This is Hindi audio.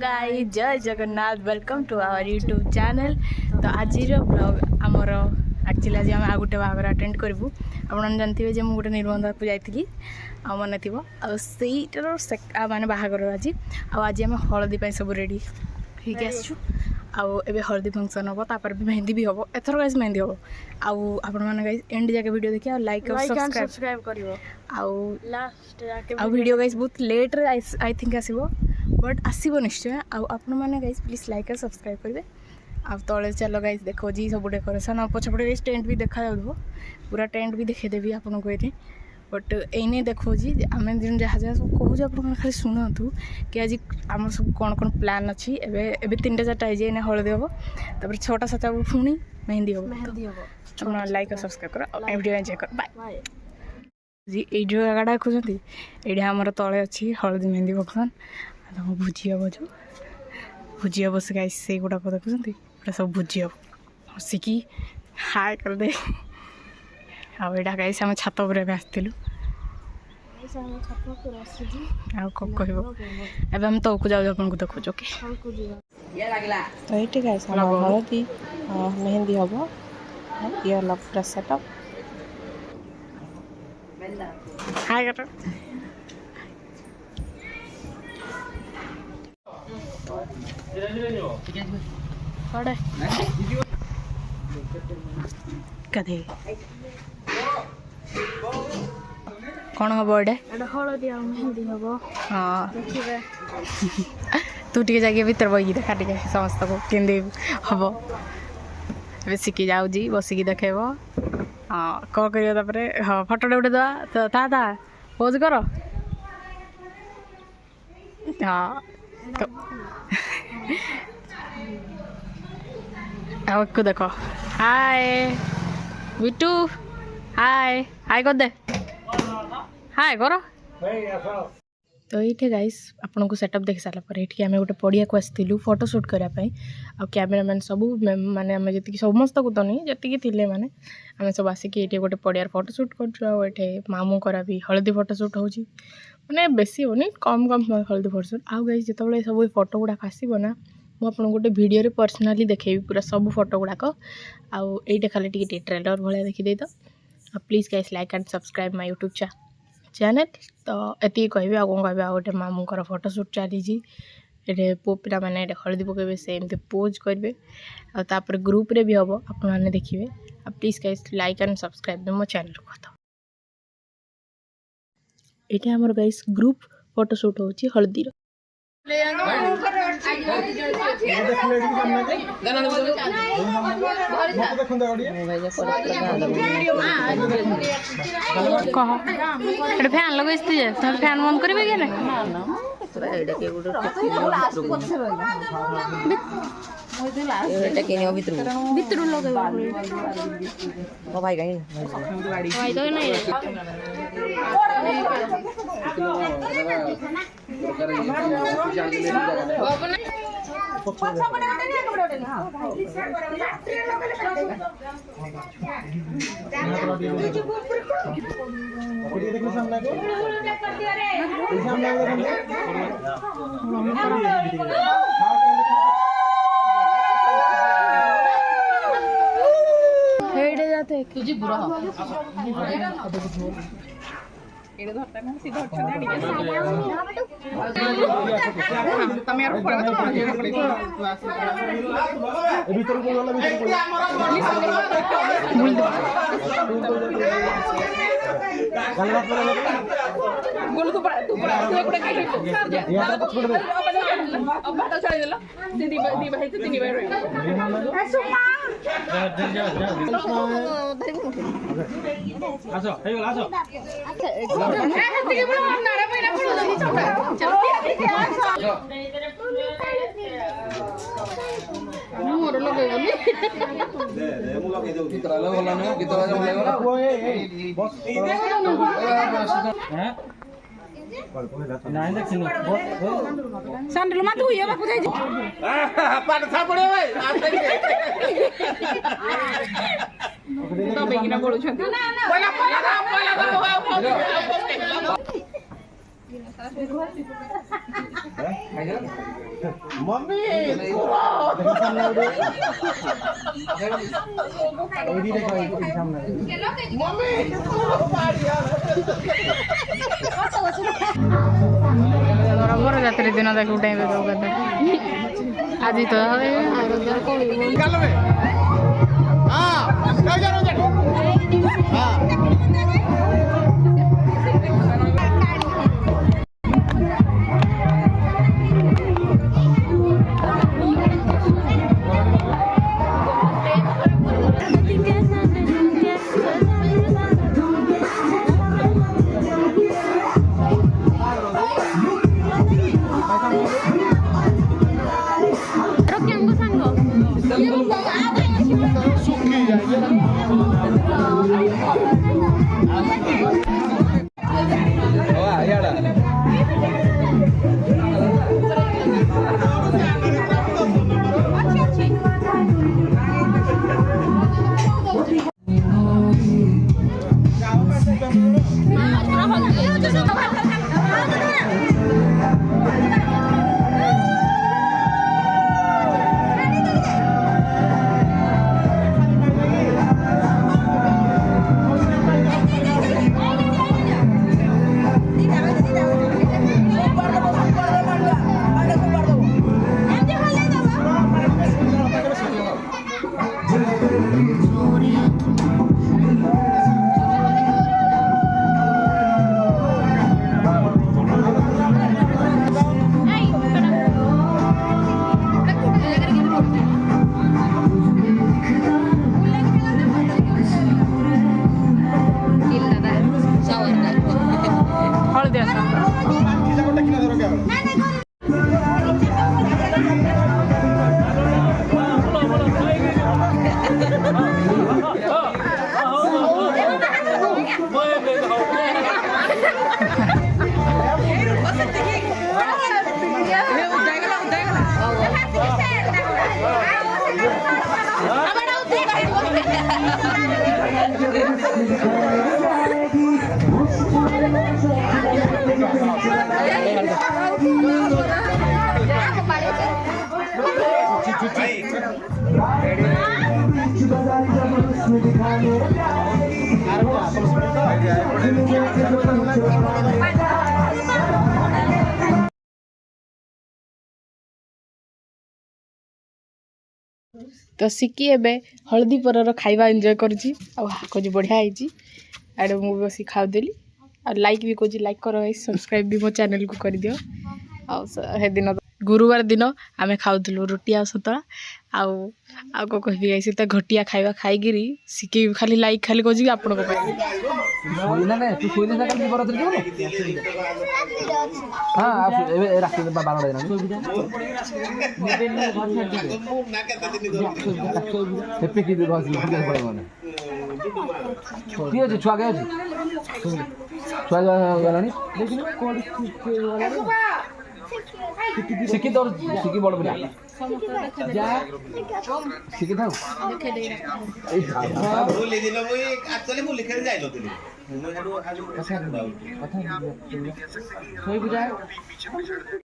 गाइस जय Jagannath welcome to our YouTube channel. तो आज ब्लॉग आमर एक्चुअली आज आम आ गोटे बाहागर अटेंड करूँ। आपन जानते जे मुझे गोटे निबंध को जाइली आ मन थी आईटार माने बाहागर आज आज आम हलदी सब रेडी होके आसचु आबे हलदी फंक्शन हम तापर भी मेहंदी भी हम एथर गाइस मेहंदी हम आपण मैंने गाइस एंड जाके वीडियो देखिए लाइक और सब्सक्राइब करिवो लास्ट वीडियो गाइस बहुत लेट रे आई थिंक आसीबो बट आसीबो निश्चय आपण मैंने गाइस प्लीज लाइक और सब्सक्राइब करिवे आ तले चलो गाइस देखो जी सब डेकोरेशन आ पछपटे गाइस टेंट भी देखा जाउबो पूरा टेंट भी देखे देबी आपन को एठी बट एने देखो जी आम दिन जहाँ जहाँ सब कहूँ आप खाली शुणु कि आज आम सब कौन कौन प्लान अच्छी एवं 3-4टा है हलदी हम तापर 6टा 7टा पुणी मेहंदी हम लाइक और सब्सक्राइब कर वीडियो एंजॉय कर बाय जी ये जो जगह देखुं ये आमर तले अच्छी हलदी मेहंदी फंक्शन भोजी हम जो भोजी हम से गाइस से गुड़ाक देखुं सब भोजी हम बसिकी हाय करदे आईटा गाइस आम छात पर आसलु कह तौक जाऊ आपन को देखो ओके तो ये गाइस हलदी मेहंदी हम ये पूरा सेटअप हाय कर कदे कौन हम एडे हलदी मेहंदी हम हाँ तू टे जाके भीतर बही देखा टे समस्त को केंदे हम बेसिकी जाऊ बसिकी देखेब हाँ कौन कर हाँ फटोटे उठे दवा तो था पोज कर हाँ को देखो हाय बिट्टू हाय हाय कर दे हाय करो तो ये गाइस आपन को सेटअप देख सारा ये आम गोटे पड़िया को आसलु फोटोशूट करने आ कैमेरामैन सब माने आम जी समस्त को तो नहीं जी थे मैंने आम सब आसिक ये गोटे पड़ियार फोटोशूट कर मामू करा भी हलदी फोटोशूट हो मैंने बेसी होनी कम कम हलदी फोटोशूट आउ गाइस जो सब फोटो गुड़ाक आसो ना मुझे गोटे वीडियो पर्सनाली देखेबी पूरा सब फोटो गुड़ाक आईटा खाली टी ट्रेलर भाया देखीदे तो please guys like and subscribe my YouTube channel तो ये कह कौन कह गोटे मामूर फोटोशूट चली पो पिला मैंने हलदी पकेबे से एमती पोज करेंगे आपर ग्रुप रे भी हम आपने देखिए please guys like and subscribe मो चैनल को कथ ये आमर गाइस ग्रुप फोटोशूट होची हलदी कह फैन लगे फैन बंद करेंगे कि ना भाई कहीं जाते तुझे बुरा मोर लगेबनी सैंडल मत हुई है बापू जाई पाट था पड़े भाई तो बेगिना बोलु छथि ना ना बोला मम्मी बराबर जाते दिन देखो टाइम आज तो तो सिकी एबे हल्दी पर खाइबा एंजॉय करुची कौच बढ़िया है आड़े मुझे बस खाऊदेली और लाइक भी कौच लाइक कर सब्सक्राइब भी मो चैनल को कर दियो आ दिन गुरुवार दिन आमे खाऊलु रोटी आ सतला आउ को कहबी गाइस तो घटिया खाइबा खाइगिरी सिकी खाली लाइक खाली कौच आपन को सोइना ने तू सोइना जा कल बरत रे हां आप ए राखी 12 दिन मोबाइल में घर छाड़ दे ना के पे की बस वीडियो पड़े माने किए छुआ गए छुआ गलानी लेकिन कोड सिकी दौर सिकी बड़ बड़ा जा सिकी थाउ देखे दे बोले दिन मु एक्चुअली मु लिखे जाइलो दिली मु हेडो आज कथा सोई बुझाए